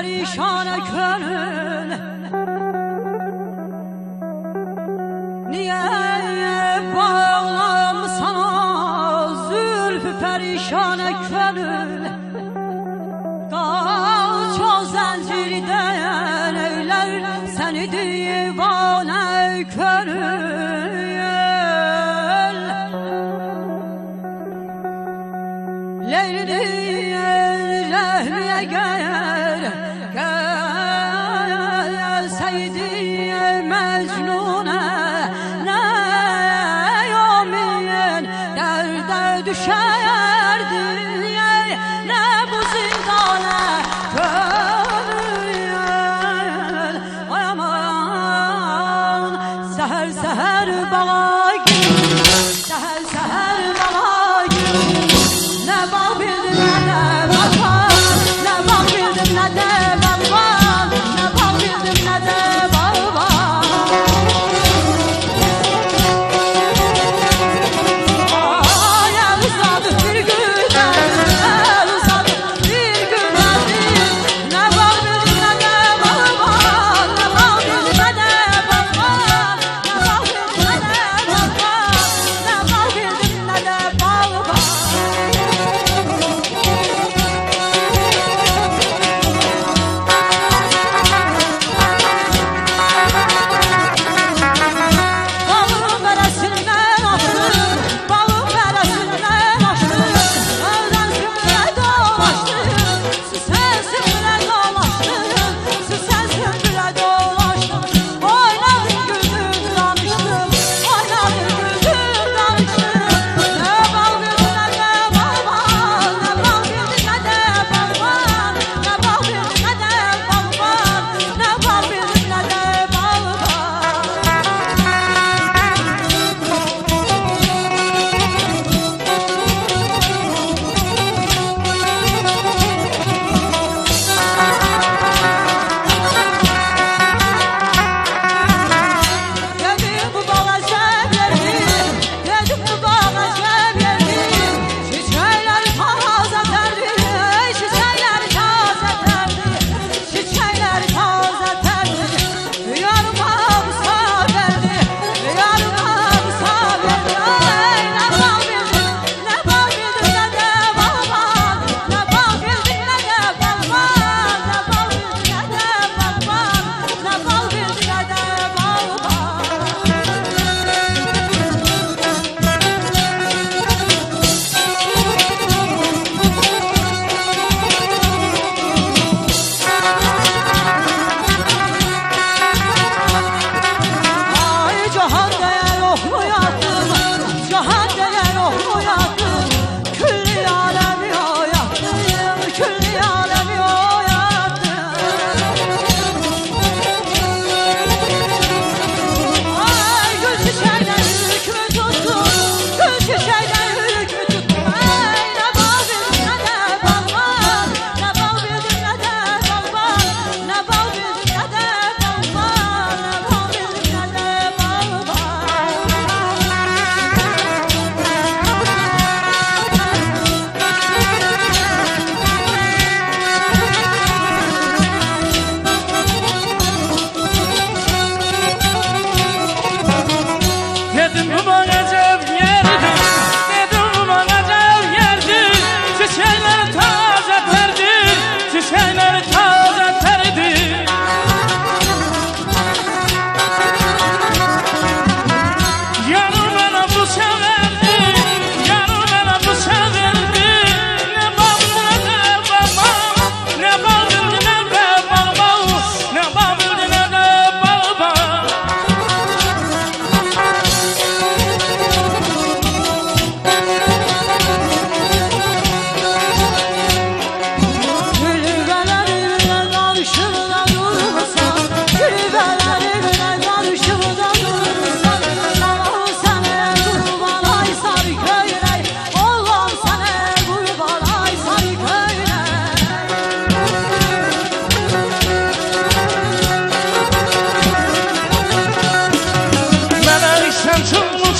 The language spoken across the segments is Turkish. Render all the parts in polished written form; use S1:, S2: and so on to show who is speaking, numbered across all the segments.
S1: perişane gönül, niye bağlamsan o zülfü perişane gönül? Kaç o zincirden eyler seni divane gönül. Leyli rehmiye gelseydi Mecnun'a, ne yomin derde düşerdi, ne bu zindana gönül. Ay aman, seher seher bala gül, seher seher bala gül. Ne bak bildim ne de bak var, ne bak bildim ne de bak var, ne bak bildim ne de bak var. Ay el uzadı bir güzel, el uzadı bir güzeldir. Ne bak bildim ne de bak var, ne bak bildim ne de bak var, ne bak bildim ne de bak var, ne bak bildim ne de bak var.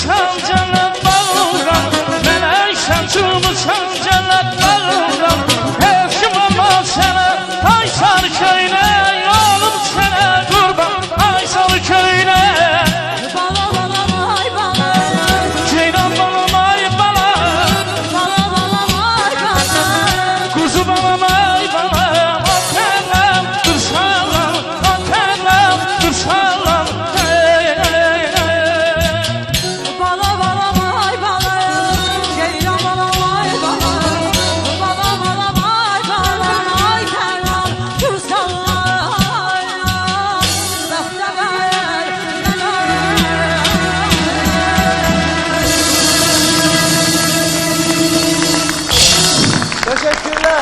S2: Çalcanat bağıra, melek şamçımı çalcanat bağıra.